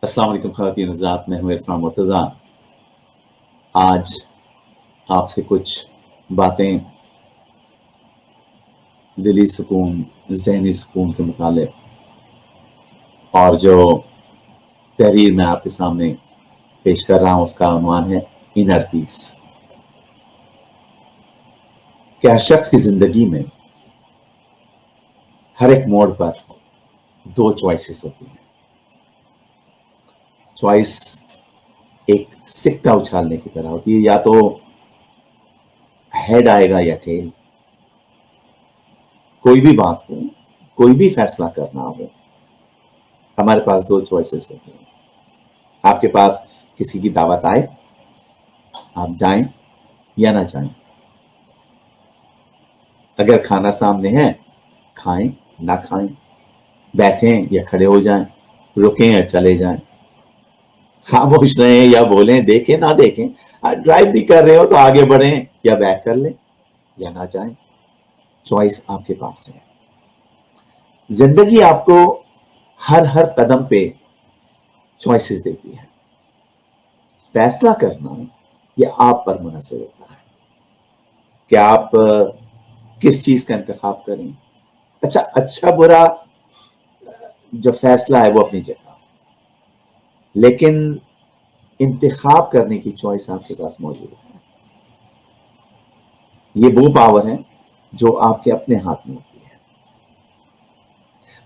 السلام علیکم خواتین حضرات، میں ہوں عرفان مرتضیٰ۔ آج آپ سے کچھ باتیں دلی سکون، ذہنی سکون کے متعلق، اور جو تحریر میں آپ کے سامنے پیش کر رہا ہوں اس کا عنوان ہے انر پیس۔ کہ ہر شخص کی زندگی میں ہر ایک موڑ پر دو چوائسز ہوتی ہیں۔ چوائس ایک سکہ اچھالنے کی طرح ہوتی ہے، یا تو ہیڈ آئے گا یا ٹیل۔ کوئی بھی بات ہو، کوئی بھی فیصلہ کرنا ہو، ہمارے پاس دو چوائسز ہوتی ہیں۔ آپ کے پاس کسی کی دعوت آئے، آپ جائیں یا نہ جائیں۔ اگر کھانا سامنے ہے، کھائیں نہ کھائیں، بیٹھیں یا کھڑے ہو جائیں، رکیں یا چلے جائیں، خاموش رہیں یا بولیں، دیکھیں نہ دیکھیں، ڈرائیو بھی کر رہے ہو تو آگے بڑھیں یا بیک کر لیں یا نہ جائیں۔ چوائس آپ کے پاس ہے۔ زندگی آپ کو ہر قدم پہ چوائسز دیتی ہے۔ فیصلہ کرنا یہ آپ پر منحصر ہوتا ہے کہ آپ کس چیز کا انتخاب کریں۔ اچھا برا جو فیصلہ ہے وہ اپنی جگہ، لیکن انتخاب کرنے کی چوائس آپ کے پاس موجود ہے۔ یہ وہ پاور ہے جو آپ کے اپنے ہاتھ میں ہوتی ہے۔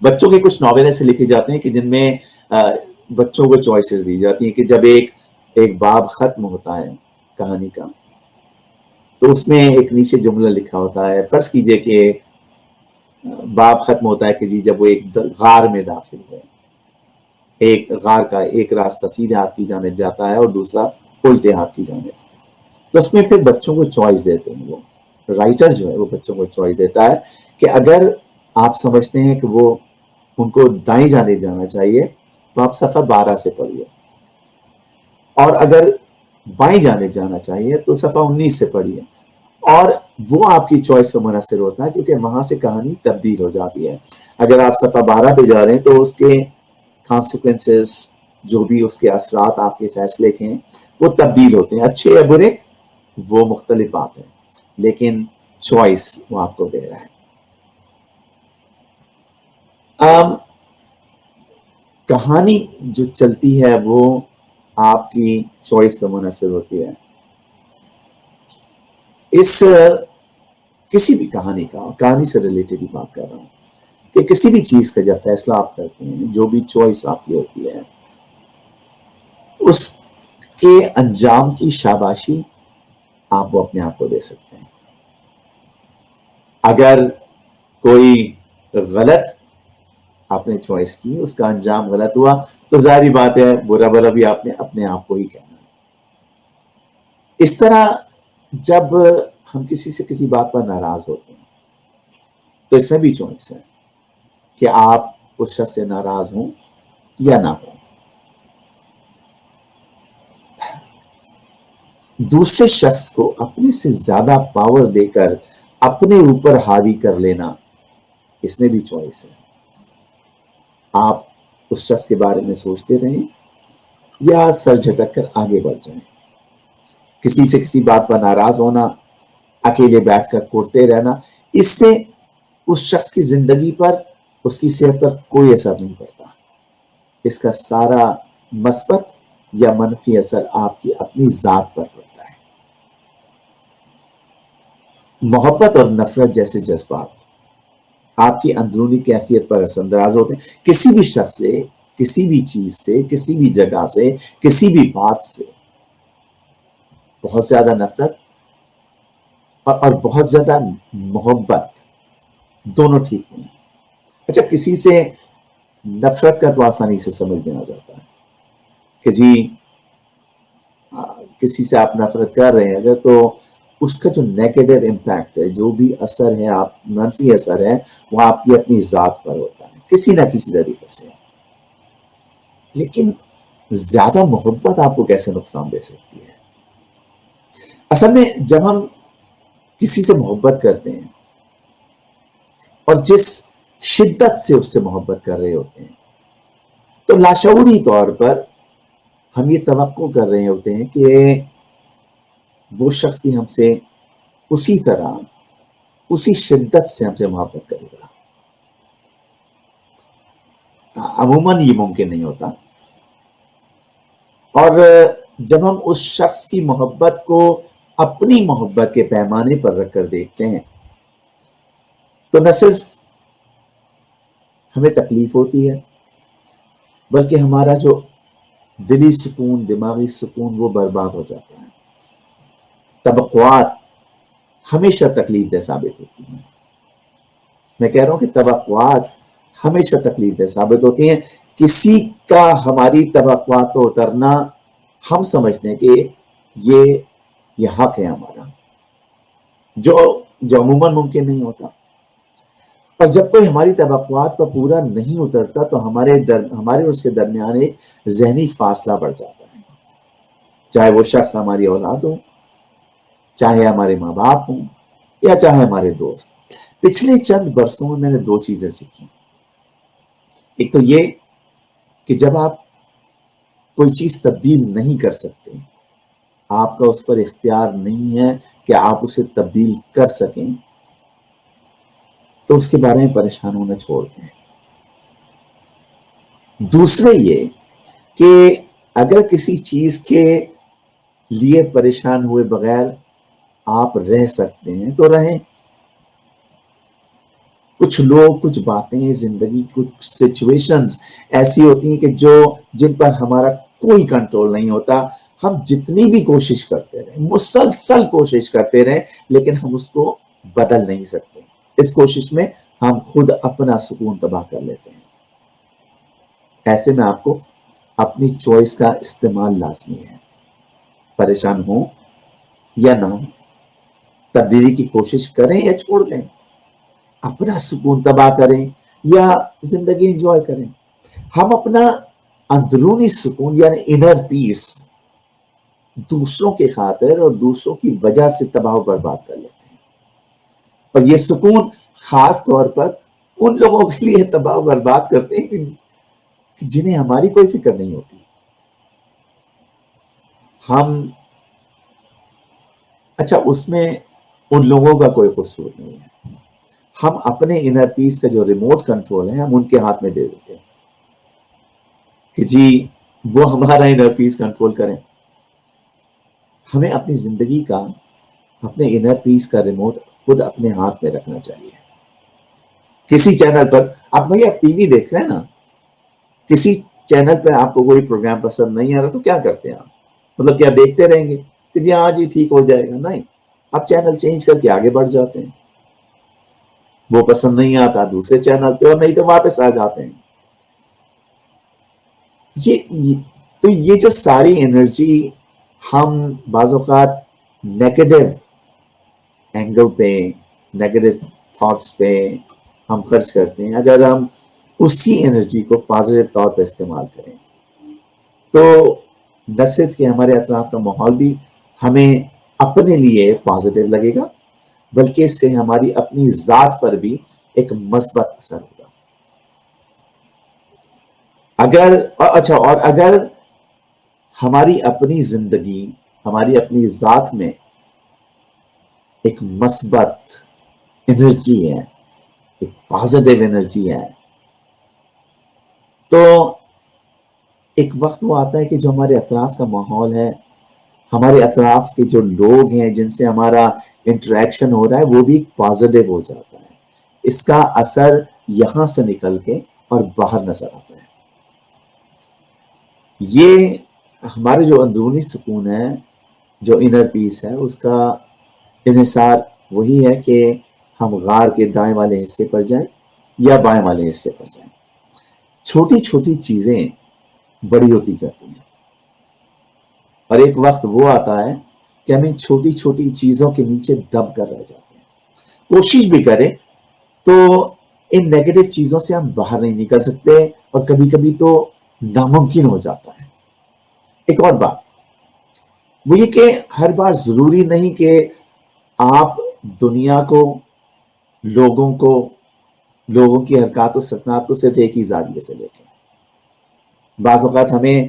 بچوں کے کچھ ناول ایسے لکھے جاتے ہیں کہ جن میں بچوں کو چوائسز دی جاتی ہیں کہ جب ایک باب ختم ہوتا ہے کہانی کا، تو اس میں ایک نیچے جملہ لکھا ہوتا ہے۔ فرض کیجئے کہ باب ختم ہوتا ہے کہ جی جب وہ ایک غار میں داخل ہوئے، ایک غار کا ایک راستہ سیدھے ہاتھ کی جانب جاتا ہے اور دوسرا الٹے ہاتھ کی جانب۔ تو اس میں پھر بچوں کو چوائس دیتے ہیں، وہ رائٹر جو ہے وہ بچوں کو چوائس دیتا ہے کہ اگر آپ سمجھتے ہیں کہ وہ ان کو دائیں جانب جانا چاہیے تو آپ صفحہ 12 سے پڑھیے، اور اگر بائیں جانب جانا چاہیے تو صفحہ 19 سے پڑھیے۔ اور وہ آپ کی چوائس پر منحصر ہوتا ہے، کیونکہ وہاں سے کہانی تبدیل ہو جاتی ہے۔ اگر آپ صفحہ 12 پہ جا رہے ہیں تو اس کے کانسیکوینسز، جو بھی اس کے اثرات آپ کے فیصلے کے ہیں، وہ تبدیل ہوتے ہیں، اچھے یا برے وہ مختلف بات ہے، لیکن چوائس وہ آپ کو دے رہا ہے۔ کہانی جو چلتی ہے وہ آپ کی چوائس پر منحصر ہوتی ہے۔ اس کسی بھی کہانی سے ریلیٹڈ ہی بات کر رہا ہوں کہ کسی بھی چیز کا جب فیصلہ آپ کرتے ہیں، جو بھی چوائس آپ کی ہوتی ہے، اس کے انجام کی شاباشی آپ وہ اپنے آپ کو دے سکتے ہیں۔ اگر کوئی غلط آپ نے چوائس کی، اس کا انجام غلط ہوا، تو ظاہری بات ہے برا برا بھی آپ نے اپنے آپ کو ہی کہنا ہے۔ اس طرح جب ہم کسی سے کسی بات پر ناراض ہوتے ہیں تو اس میں بھی چوائس ہے کہ آپ اس شخص سے ناراض ہوں یا نہ ہوں۔ دوسرے شخص کو اپنے سے زیادہ پاور دے کر اپنے اوپر حاوی کر لینا، اس میں بھی چوائس ہے۔ آپ اس شخص کے بارے میں سوچتے رہیں یا سر جھٹک کر آگے بڑھ جائیں۔ کسی سے کسی بات پر ناراض ہونا، اکیلے بیٹھ کر کوڑتے رہنا، اس سے اس شخص کی زندگی پر، اس کی صحت پر کوئی اثر نہیں پڑتا۔ اس کا سارا مثبت یا منفی اثر آپ کی اپنی ذات پر پڑتا ہے۔ محبت اور نفرت جیسے جذبات آپ کی اندرونی کیفیت پر اثر انداز ہوتے ہیں۔ کسی بھی شخص سے، کسی بھی چیز سے، کسی بھی جگہ سے، کسی بھی بات سے بہت زیادہ نفرت اور بہت زیادہ محبت دونوں ٹھیک نہیں ہیں۔ اچھا، کسی سے نفرت کا تو آسانی سے سمجھ میں آ جاتا ہے کہ جی کسی سے آپ نفرت کر رہے ہیں اگر، تو اس کا جو نیگیٹو امپیکٹ ہے، جو بھی اثر ہے، آپ منفی اثر ہے، وہ آپ کی اپنی ذات پر ہوتا ہے کسی نہ کسی طریقے سے۔ لیکن زیادہ محبت آپ کو کیسے نقصان دے سکتی ہے؟ اصل میں جب ہم کسی سے محبت کرتے ہیں اور جس شدت سے اس سے محبت کر رہے ہوتے ہیں، تو لاشعوری طور پر ہم یہ توقع کر رہے ہوتے ہیں کہ وہ شخص بھی ہم سے اسی طرح اسی شدت سے ہم سے محبت کرے گا. عموماً یہ ممکن نہیں ہوتا. اور جب ہم اس شخص کی محبت کو اپنی محبت کے پیمانے پر رکھ کر دیکھتے ہیں تو نہ صرف ہمیں تکلیف ہوتی ہے بلکہ ہمارا جو دلی سکون، دماغی سکون وہ برباد ہو جاتا ہے. توقعات ہمیشہ تکلیف دہ ثابت ہوتی ہیں. میں کہہ رہا ہوں کہ توقعات ہمیشہ تکلیف دہ ثابت ہوتی ہیں. کسی کا ہماری توقعات کو اترنا ہم سمجھتے ہیں کہ یہ حق ہے ہمارا، جو عموماً ممکن نہیں ہوتا. اور جب کوئی ہماری توقعات پر پورا نہیں اترتا تو ہمارے اس کے درمیان ایک ذہنی فاصلہ بڑھ جاتا ہے. چاہے وہ شخص ہماری اولاد ہو، چاہے ہمارے ماں باپ ہوں، یا چاہے ہمارے دوست. پچھلے چند برسوں میں میں نے 2 چیزیں سیکھی. ایک تو یہ کہ جب آپ کوئی چیز تبدیل نہیں کر سکتے، آپ کا اس پر اختیار نہیں ہے کہ آپ اسے تبدیل کر سکیں، تو اس کے بارے میں پریشان ہونا چھوڑ دیں. دوسرے یہ کہ اگر کسی چیز کے لیے پریشان ہوئے بغیر آپ رہ سکتے ہیں تو رہیں. کچھ لوگ، کچھ باتیں، زندگی، کچھ سچویشنز ایسی ہوتی ہیں کہ جن پر ہمارا کوئی کنٹرول نہیں ہوتا. ہم جتنی بھی کوشش کرتے رہیں، مسلسل کوشش کرتے رہیں، لیکن ہم اس کو بدل نہیں سکتے. اس کوشش میں ہم خود اپنا سکون تباہ کر لیتے ہیں. ایسے میں آپ کو اپنی چوائس کا استعمال لازمی ہے. پریشان ہوں یا نہ ہوں، تبدیلی کی کوشش کریں یا چھوڑ دیں، اپنا سکون تباہ کریں یا زندگی انجوائے کریں. ہم اپنا اندرونی سکون یعنی انر پیس دوسروں کے خاطر اور دوسروں کی وجہ سے تباہ و برباد کر لیتے ہیں. اور یہ سکون خاص طور پر ان لوگوں کے لیے تباہ و برباد کرتے ہیں جنہیں ہماری کوئی فکر نہیں ہوتی. اچھا، اس میں ان لوگوں کا کوئی قصور نہیں ہے. ہم اپنے انر پیس کا جو ریموٹ کنٹرول ہے ہم ان کے ہاتھ میں دے دیتے ہیں کہ جی وہ ہمارا انر پیس کنٹرول کریں. ہمیں اپنی زندگی کا، اپنے انر پیس کا ریموٹ خود اپنے ہاتھ میں رکھنا چاہیے. کسی چینل پر آپ ٹی وی دیکھ رہے ہیں نا، کسی چینل پہ آپ کو کوئی پروگرام پسند نہیں آ رہا تو کیا کرتے ہیں آپ؟ مطلب کیا دیکھتے رہیں گے کہ جی ہاں جی ٹھیک ہو جائے گا؟ نہیں، آپ چینل چینج کر کے آگے بڑھ جاتے ہیں. وہ پسند نہیں آتا دوسرے چینل پہ، اور نہیں تو واپس آ جاتے ہیں. یہ جو ساری انرجی ہم بعض اوقات نیگیٹو اینگل پہ، نیگیٹو تھاٹس پہ ہم خرچ کرتے ہیں، اگر ہم اسی انرجی کو پازیٹیو طور پہ استعمال کریں تو نہ صرف کہ ہمارے اطراف کا ماحول بھی ہمیں اپنے لیے پازیٹیو لگے گا، بلکہ اس سے ہماری اپنی ذات پر بھی ایک مثبت اثر ہوگا. اگر ہماری اپنی زندگی، ہماری اپنی ذات میں ایک مثبت انرجی ہے، ایک پازیٹیو انرجی ہے، تو ایک وقت وہ آتا ہے کہ جو ہمارے اطراف کا ماحول ہے، ہمارے اطراف کے جو لوگ ہیں جن سے ہمارا انٹریکشن ہو رہا ہے، وہ بھی پازیٹیو ہو جاتا ہے. اس کا اثر یہاں سے نکل کے اور باہر نظر آتا ہے. یہ ہمارے جو اندرونی سکون ہے، جو انر پیس ہے، اس کا انحصار وہی ہے کہ ہم غار کے دائیں والے حصے پر جائیں یا بائیں والے حصے پر جائیں. چھوٹی چھوٹی چیزیں بڑی ہوتی جاتی ہیں، اور ایک وقت وہ آتا ہے کہ ہم ان چھوٹی چھوٹی چیزوں کے نیچے دب کر رہ جاتے ہیں. کوشش بھی کریں تو ان نیگیٹو چیزوں سے ہم باہر نہیں نکل سکتے، اور کبھی کبھی تو ناممکن ہو جاتا ہے. ایک اور بات وہ یہ کہ ہر بار ضروری نہیں کہ آپ دنیا کو، لوگوں کی حرکات و سکنات کو صرف ایک ہی زاویے سے دیکھیں. بعض اوقات ہمیں